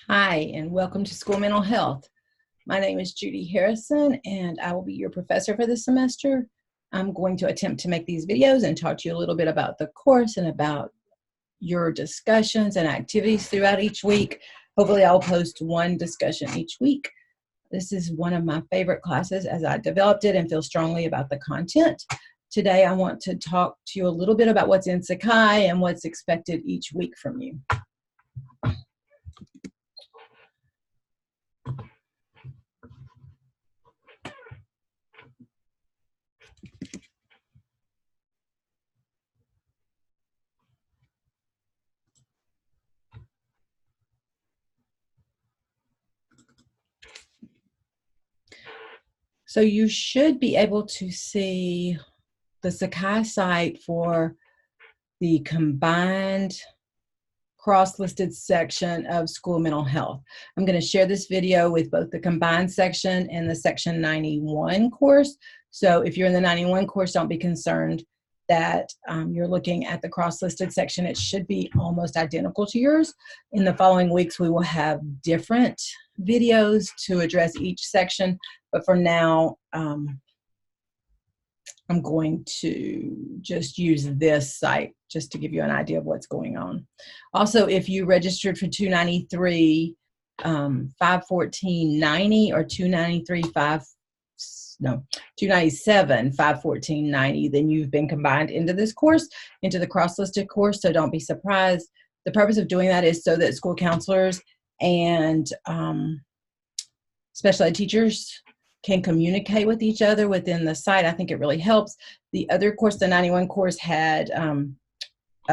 Hi, and welcome to School Mental Health. My name is Judy Harrison, and I will be your professor for this semester. I'm going to attempt to make these videos and talk to you a little bit about the course and about your discussions and activities throughout each week. Hopefully, I'll post one discussion each week. This is one of my favorite classes as I developed it and feel strongly about the content. Today, I want to talk to you a little bit about what's in Sakai and what's expected each week from you. So you should be able to see the Sakai site for the combined cross-listed section of School Mental Health. I'm going to share this video with both the combined section and the Section 91 course. So if you're in the 91 course, don't be concerned that you're looking at the cross-listed section. It should be almost identical to yours. In the following weeks, we will have different videos to address each section, but for now, I'm going to just use this site just to give you an idea of what's going on. Also, if you registered for 293 514.90 or 297 514.90, then you've been combined into this course, into the cross-listed course, so don't be surprised. The purpose of doing that is so that school counselors and special ed teachers can communicate with each other within the site. I think it really helps. The other course, the 91 course, had a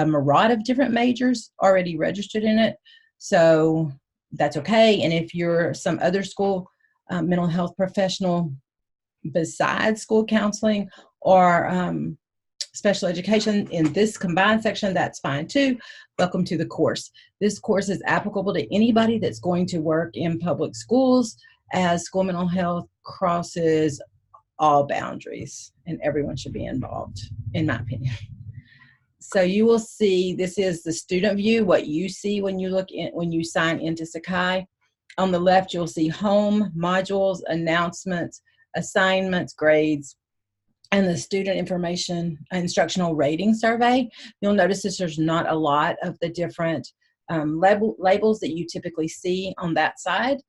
myriad of different majors already registered in it, so that's okay. And if you're some other school mental health professional besides school counseling or special education in this combined section, that's fine too. Welcome to the course. This course is applicable to anybody that's going to work in public schools, as school mental health crosses all boundaries and everyone should be involved, in my opinion. So you will see, this is the student view, what you see when you when you sign into Sakai. On the left, you'll see home, modules, announcements, assignments, grades, and the student information instructional rating survey. You'll notice that there's not a lot of the different labels that you typically see on that side.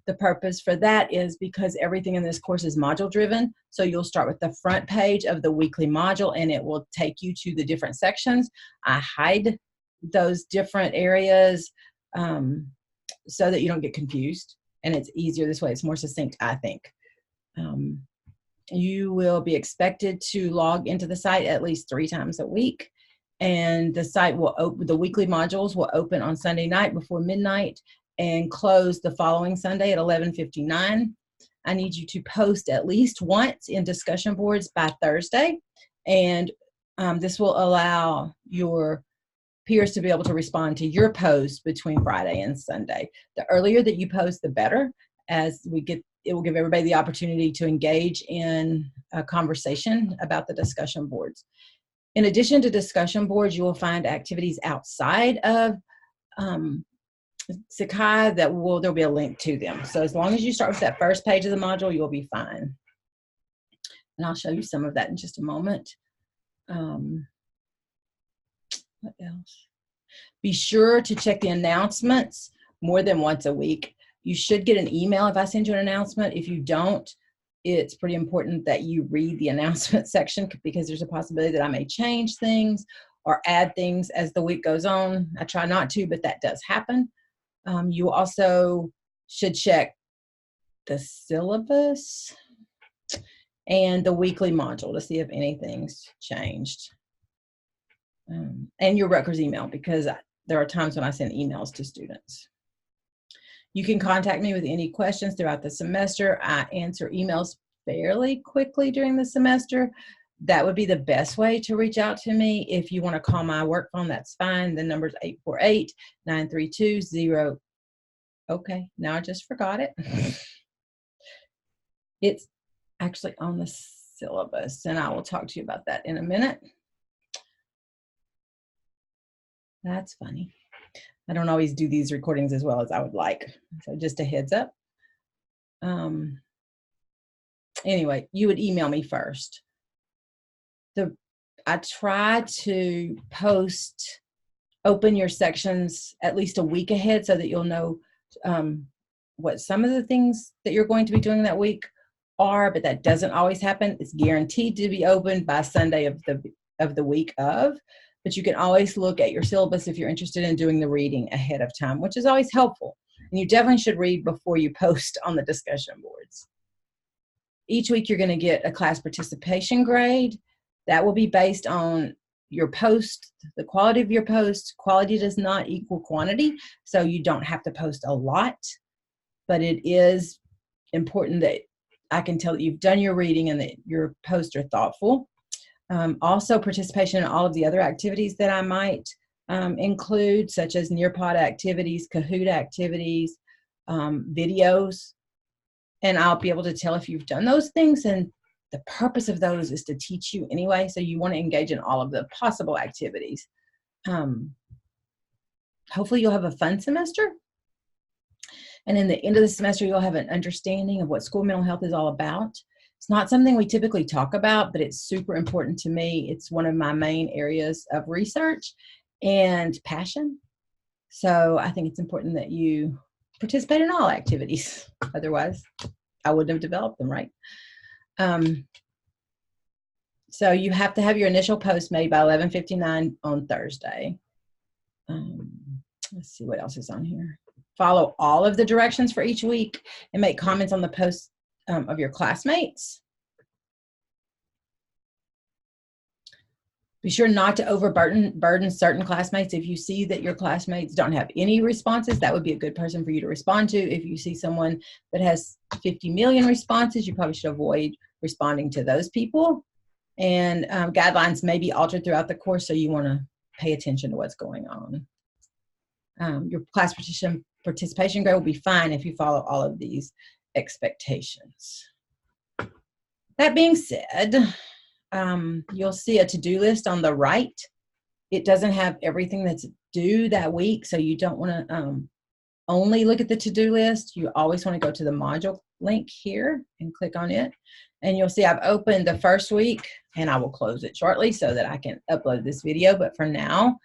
The purpose for that is because everything in this course is module driven. So you'll start with the front page of the weekly module and it will take you to the different sections. I hide those different areas so that you don't get confused, and it's easier this way. It's more succinct, I think. You will be expected to log into the site at least 3 times a week, and the site will open, the weekly modules will open on Sunday night before midnight and close the following Sunday at 11:59. I need you to post at least once in discussion boards by Thursday, and this will allow your peers to be able to respond to your post between Friday and Sunday. The earlier that you post, the better, as it will give everybody the opportunity to engage in a conversation about the discussion boards. In addition to discussion boards, you will find activities outside of Sakai there'll be a link to them. So as long as you start with that first page of the module, you'll be fine. And I'll show you some of that in just a moment. What else? Be sure to check the announcements more than once a week. You should get an email if I send you an announcement. If you don't, it's pretty important that you read the announcement section, because there's a possibility that I may change things or add things as the week goes on. I try not to, but that does happen. You also should check the syllabus and the weekly module to see if anything's changed. And your Rutgers email, because there are times when I send emails to students. You can contact me with any questions throughout the semester. I answer emails fairly quickly during the semester. That would be the best way to reach out to me. If you want to call my work phone, that's fine. The number is 848-932-0. Okay, now I just forgot it. It's actually on the syllabus, and I will talk to you about that in a minute. That's funny. I don't always do these recordings as well as I would like. So just a heads up. Anyway, you would email me first. I try to post, open your sections at least a week ahead so that you'll know what some of the things that you're going to be doing that week are, but that doesn't always happen. It's guaranteed to be open by Sunday of the week of, but you can always look at your syllabus if you're interested in doing the reading ahead of time, which is always helpful. And you definitely should read before you post on the discussion boards. Each week you're going to get a class participation grade. That will be based on your post, the quality of your post. Quality does not equal quantity, so you don't have to post a lot, but it is important that I can tell that you've done your reading and that your posts are thoughtful. Also, participation in all of the other activities that I might include, such as Nearpod activities, Kahoot activities, videos, and I'll be able to tell if you've done those things, and the purpose of those is to teach you anyway, so you want to engage in all of the possible activities. Hopefully you'll have a fun semester, and in the end of the semester you'll have an understanding of what school mental health is all about. It's not something we typically talk about, but it's super important to me. It's one of my main areas of research and passion, so I think it's important that you participate in all activities. Otherwise I wouldn't have developed them, right? So you have to have your initial post made by 11:59 on Thursday. Let's see what else is on here. Follow all of the directions for each week and make comments on the posts of your classmates. Be sure not to overburden certain classmates. If you see that your classmates don't have any responses, that would be a good person for you to respond to. If you see someone that has 50 million responses, you probably should avoid responding to those people. And guidelines may be altered throughout the course, so you want to pay attention to what's going on. Your class participation grade will be fine if you follow all of these expectations. That being said, you'll see a to-do list on the right. It doesn't have everything that's due that week, so you don't want to only look at the to-do list. You always want to go to the module link here and click on it. And you'll see I've opened the first week, and I will close it shortly so that I can upload this video. But for now,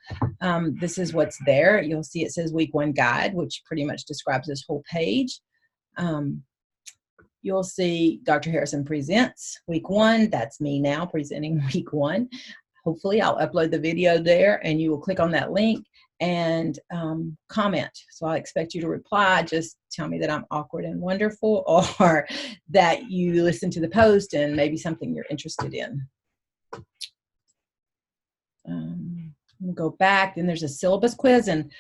this is what's there. You'll see it says week 1 guide, which pretty much describes this whole page. You'll see Dr. Harrison presents week 1. That's me now presenting week 1. Hopefully I'll upload the video there, and you will click on that link and comment. So I expect you to reply. Just tell me that I'm awkward and wonderful, or that you listen to the post and maybe something you're interested in. We'll go back, then there's a syllabus quiz, and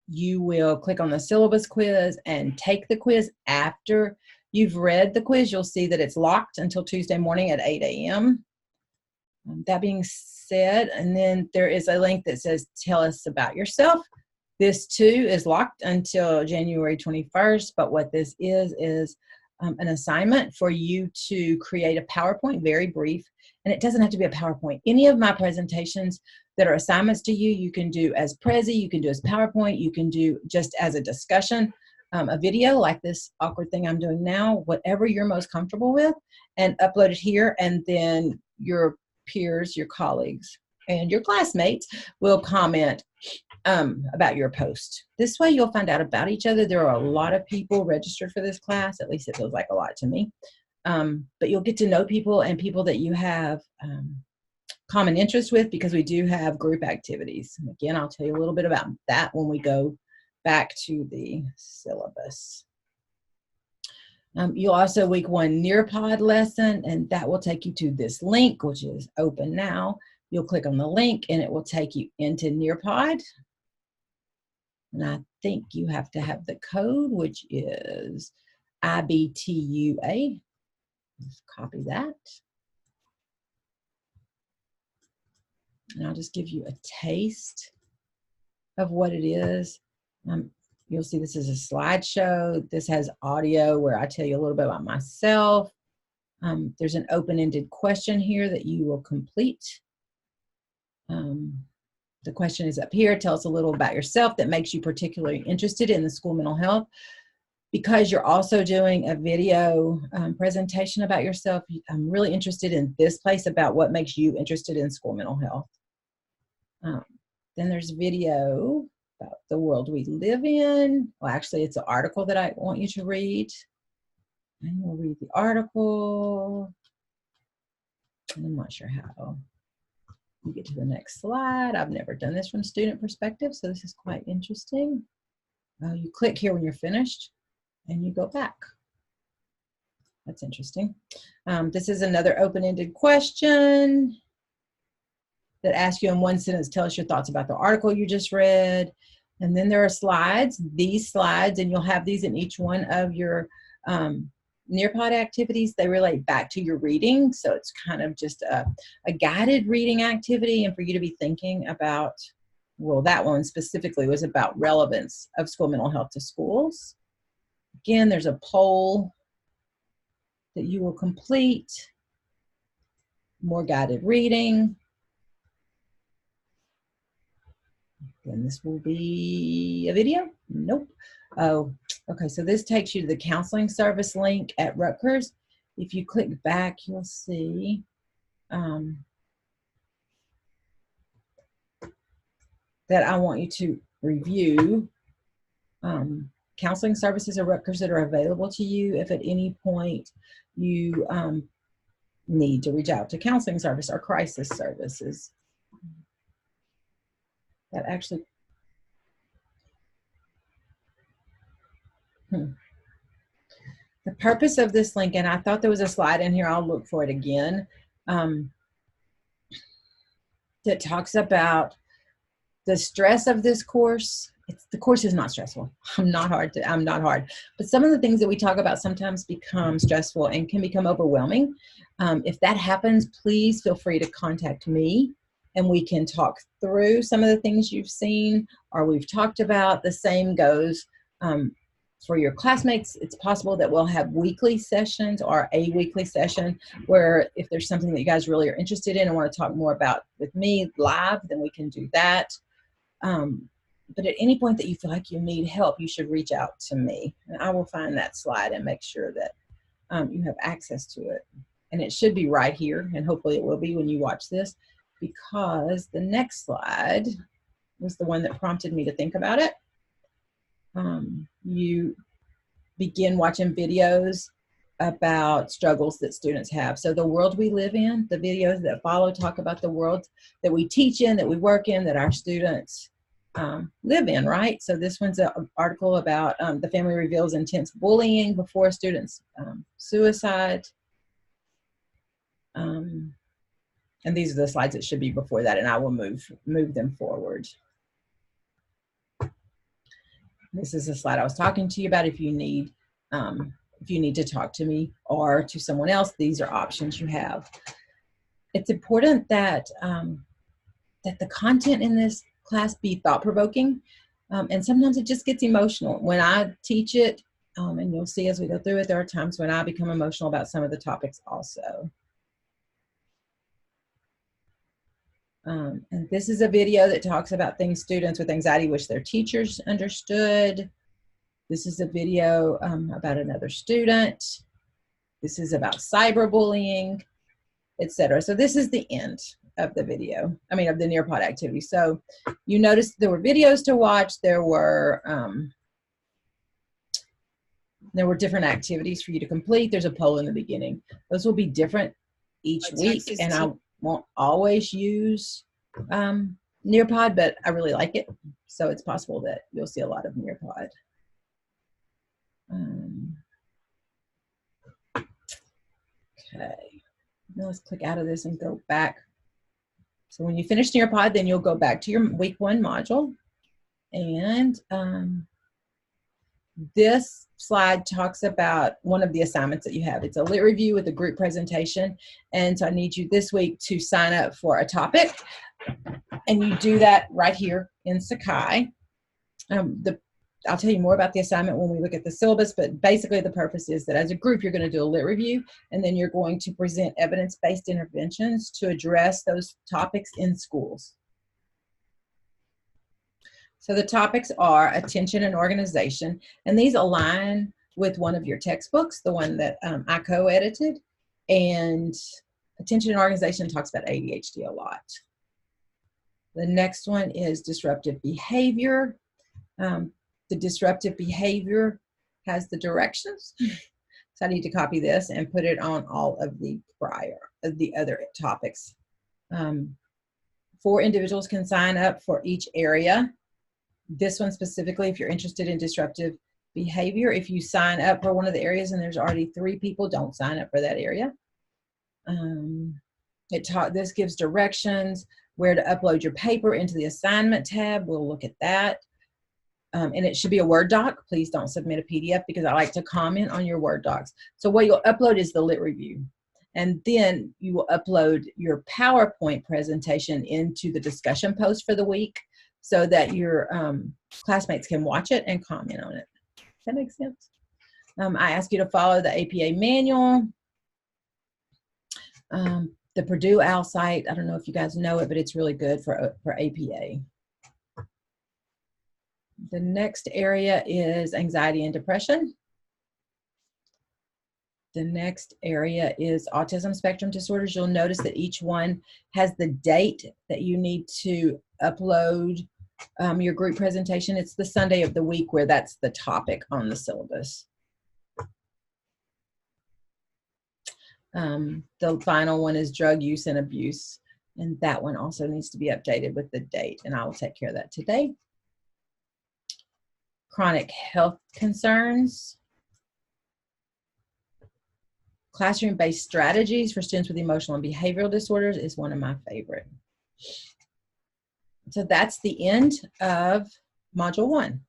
you will click on the syllabus quiz and take the quiz. After you've read the quiz, you'll see that it's locked until Tuesday morning at 8 a.m. That being said, and then there is a link that says tell us about yourself. This too is locked until January 21st, but what this is an assignment for you to create a PowerPoint, very brief, and it doesn't have to be a PowerPoint. Any of my presentations that are assignments to you, you can do as Prezi, you can do as PowerPoint, you can do just as a discussion, a video like this awkward thing I'm doing now, whatever you're most comfortable with, and upload it here, and then your peers, your colleagues, and your classmates will comment about your post. This way you'll find out about each other. There are a lot of people registered for this class, at least it feels like a lot to me, but you'll get to know people and people that you have common interest with, because we do have group activities. And again, I'll tell you a little bit about that when we go back to the syllabus. You'll also week 1 Nearpod lesson, and that will take you to this link, which is open now. You'll click on the link and it will take you into Nearpod. And I think you have to have the code, which is IBTUA. Let's copy that. And I'll just give you a taste of what it is. You'll see this is a slideshow. This has audio where I tell you a little bit about myself. There's an open-ended question here that you will complete. The question is up here. Tell us a little about yourself that makes you particularly interested in the school mental health. Because you're also doing a video presentation about yourself, I'm really interested in this place about what makes you interested in school mental health. Then there's video about the world we live in. Well, actually, it's an article that I want you to read. And you'll read the article. I'm not sure how you get to the next slide. I've never done this from student perspective, so this is quite interesting. You click here when you're finished, and you go back. That's interesting. This is another open-ended question that asks you in one sentence, tell us your thoughts about the article you just read. And then there are slides, these slides, and you'll have these in each one of your Nearpod activities. They relate back to your reading. So it's kind of just a guided reading activity, and for you to be thinking about, well, that one specifically was about relevance of school mental health to schools. Again, there's a poll that you will complete. More guided reading. Then this will be a video? Nope. Oh, okay, so this takes you to the counseling service link at Rutgers. If you click back, you'll see that I want you to review counseling services at Rutgers that are available to you if at any point you need to reach out to counseling service or crisis services. That actually, the purpose of this link, and I thought there was a slide in here, I'll look for it again, that talks about the stress of this course. The course is not stressful. I'm not hard. But some of the things that we talk about sometimes become stressful and can become overwhelming. If that happens, please feel free to contact me, and we can talk through some of the things you've seen or we've talked about. The same goes for your classmates. It's possible that we'll have weekly sessions or a weekly session where if there's something that you guys really are interested in and want to talk more about with me live, then we can do that. But at any point that you feel like you need help, you should reach out to me, and I will find that slide and make sure that you have access to it. And it should be right here, and hopefully it will be when you watch this, because the next slide was the one that prompted me to think about it. You begin watching videos about struggles that students have. So the world we live in, the videos that follow talk about the world that we teach in, that we work in, that our students live in, right? So this one's an article about the family reveals intense bullying before students' suicide. And these are the slides that should be before that, and I will move them forward. This is the slide I was talking to you about. If you need to talk to me or to someone else, these are options you have. It's important that that the content in this class be thought-provoking, and sometimes it just gets emotional. When I teach it, and you'll see as we go through it, there are times when I become emotional about some of the topics also. And this is a video that talks about things students with anxiety wish their teachers understood. This is a video about another student. This is about cyberbullying, etc. So this is the end of the video, of the Nearpod activity. So you noticed there were videos to watch. There were different activities for you to complete. There's a poll in the beginning. Those will be different each week, and I won't always use Nearpod, but I really like it. So it's possible that you'll see a lot of Nearpod. Okay, now let's click out of this and go back. So when you finish Nearpod, then you'll go back to your week 1 module. And this slide talks about one of the assignments that you have. It's a lit review with a group presentation. And so I need you this week to sign up for a topic. And you do that right here in Sakai. I'll tell you more about the assignment when we look at the syllabus, but basically the purpose is that as a group, you're going to do a lit review, and then you're going to present evidence-based interventions to address those topics in schools. So the topics are attention and organization, and these align with one of your textbooks, the one that I co-edited, and attention and organization talks about ADHD a lot. The next one is disruptive behavior. The disruptive behavior has the directions. So I need to copy this and put it on all of the other topics. 4 individuals can sign up for each area. This one specifically, if you're interested in disruptive behavior, if you sign up for one of the areas and there's already 3 people, don't sign up for that area. This gives directions where to upload your paper into the assignment tab. We'll look at that. And it should be a Word doc. Please don't submit a PDF because I like to comment on your Word docs. So what you'll upload is the lit review. And then you will upload your PowerPoint presentation into the discussion post for the week so that your classmates can watch it and comment on it. Does that make sense? I ask you to follow the APA manual. The Purdue OWL site, I don't know if you guys know it, but it's really good for APA. The next area is anxiety and depression. The next area is autism spectrum disorders. You'll notice that each one has the date that you need to upload your group presentation. It's the Sunday of the week where that's the topic on the syllabus. The final one is drug use and abuse, and that one also needs to be updated with the date, and I will take care of that today. Chronic health concerns. Classroom-based strategies for students with emotional and behavioral disorders is one of my favorite. So that's the end of Module 1.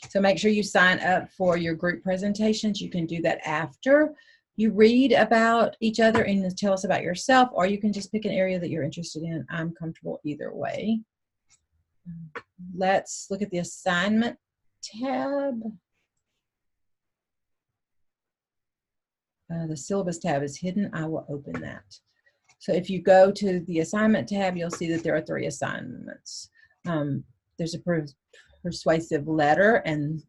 So make sure you sign up for your group presentations. You can do that after you read about each other and tell us about yourself, or you can just pick an area that you're interested in. I'm comfortable either way. Let's look at the assignment tab. The syllabus tab is hidden. I will open that. So if you go to the assignment tab, you'll see that there are 3 assignments. There's a persuasive letter, and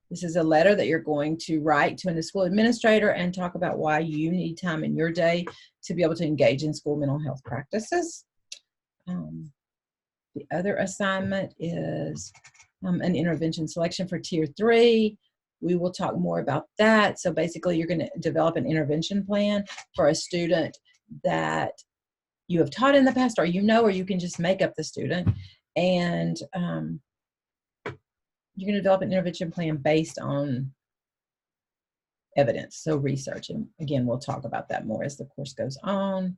this is a letter that you're going to write to a school administrator and talk about why you need time in your day to be able to engage in school mental health practices. The other assignment is an intervention selection for Tier 3. We will talk more about that. So basically, you're going to develop an intervention plan for a student that you have taught in the past, or or you can just make up the student. And you're going to develop an intervention plan based on evidence, so research. And again, we'll talk about that more as the course goes on.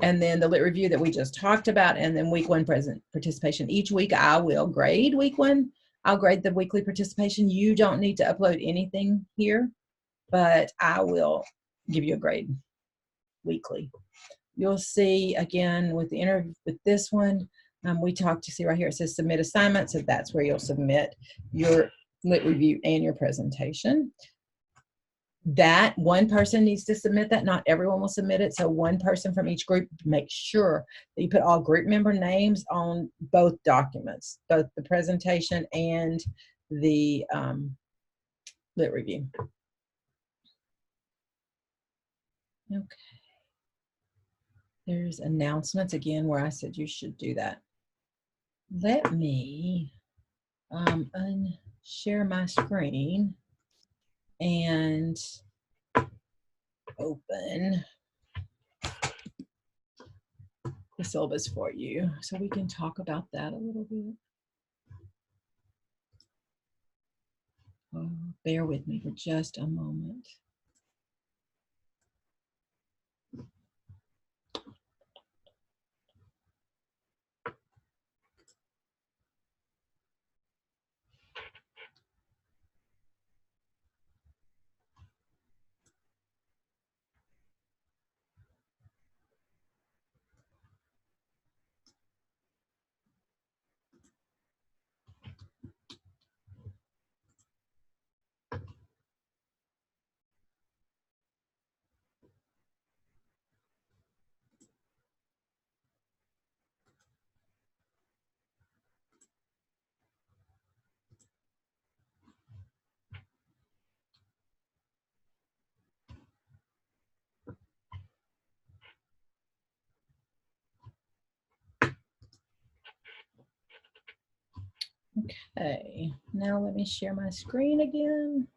And then the lit review that we just talked about, and then week 1 participation. Each week I will grade week 1. I'll grade the weekly participation. You don't need to upload anything here, but I will give you a grade weekly. You'll see again with this one, we talked to see right here, it says submit assignment. So that's where you'll submit your lit review and your presentation. That one person needs to submit that. Not everyone will submit it. So one person from each group, make sure that you put all group member names on both documents, both the presentation and the lit review. Okay. There's announcements again where I said you should do that. Let me unshare my screen and open the syllabus for you so we can talk about that a little bit. Oh, bear with me for just a moment. Okay, now let me share my screen again.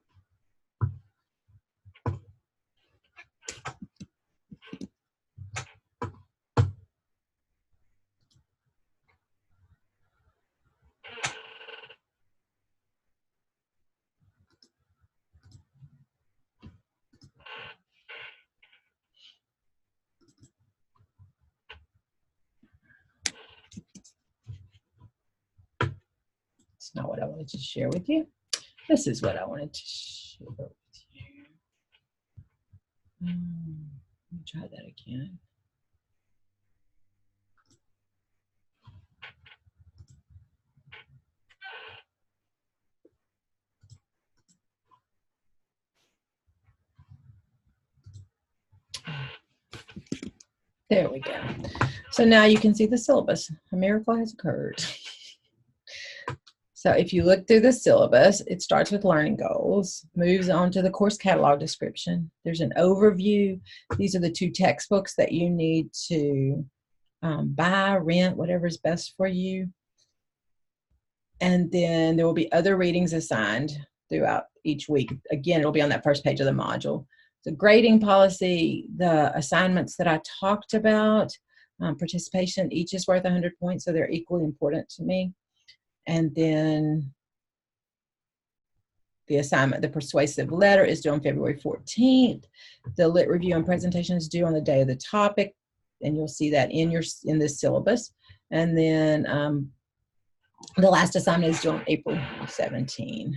It's not what I wanted to share with you. This is what I wanted to share with you. Let me try that again. There we go. So now you can see the syllabus. A miracle has occurred. So if you look through the syllabus, it starts with learning goals, moves on to the course catalog description. There's an overview. These are the 2 textbooks that you need to buy, rent, whatever is best for you. And then there will be other readings assigned throughout each week. Again, it'll be on that first page of the module. The grading policy, the assignments that I talked about, participation, each is worth 100 points, so they're equally important to me. And then the assignment, the persuasive letter, is due on February 14th. The lit review and presentation is due on the day of the topic, and you'll see that in this syllabus. And then the last assignment is due on April 17.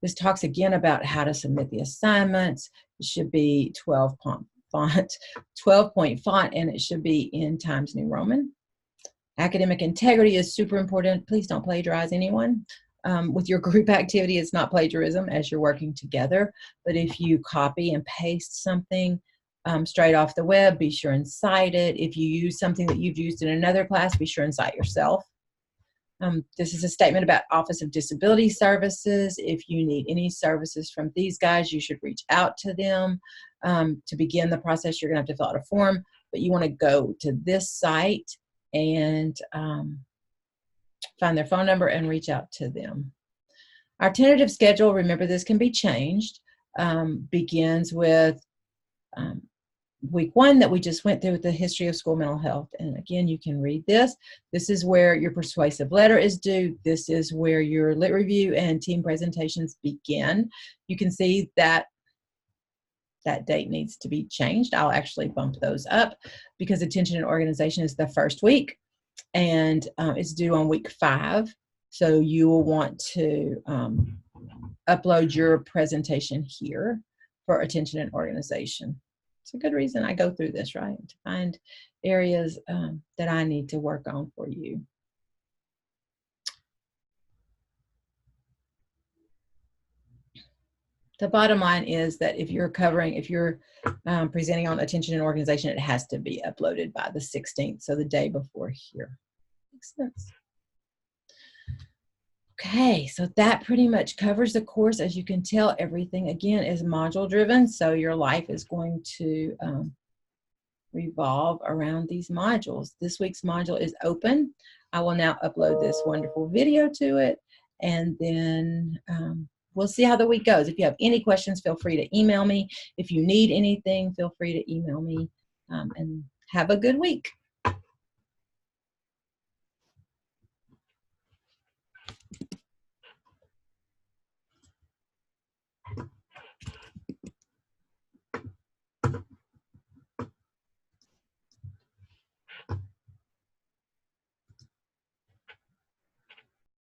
This talks again about how to submit the assignments. It should be 12-point font, and it should be in Times New Roman. Academic integrity is super important. Please don't plagiarize anyone. With your group activity, it's not plagiarism as you're working together. But if you copy and paste something straight off the web, be sure and cite it. If you use something that you've used in another class, be sure and cite yourself. This is a statement about Office of Disability Services. If you need any services from these guys, you should reach out to them. To begin the process, you're going to have to fill out a form, but you want to go to this site and find their phone number and reach out to them. Our tentative schedule, remember this can be changed, begins with week 1 that we just went through with the history of school mental health. And again, you can read this. This is where your persuasive letter is due. This is where your lit review and team presentations begin. You can see that that date needs to be changed. I'll actually bump those up because attention and organization is the first week, and it's due on week 5. So you will want to upload your presentation here for attention and organization. It's a good reason I go through this, right? To find areas that I need to work on for you. The bottom line is that if you're presenting on attention and organization, it has to be uploaded by the 16th, so the day before here. Makes sense. Okay, so that pretty much covers the course. As you can tell, everything again is module driven, so your life is going to revolve around these modules. This week's module is open. I will now upload this wonderful video to it, and then we'll see how the week goes. If you have any questions, feel free to email me. If you need anything, feel free to email me, and have a good week.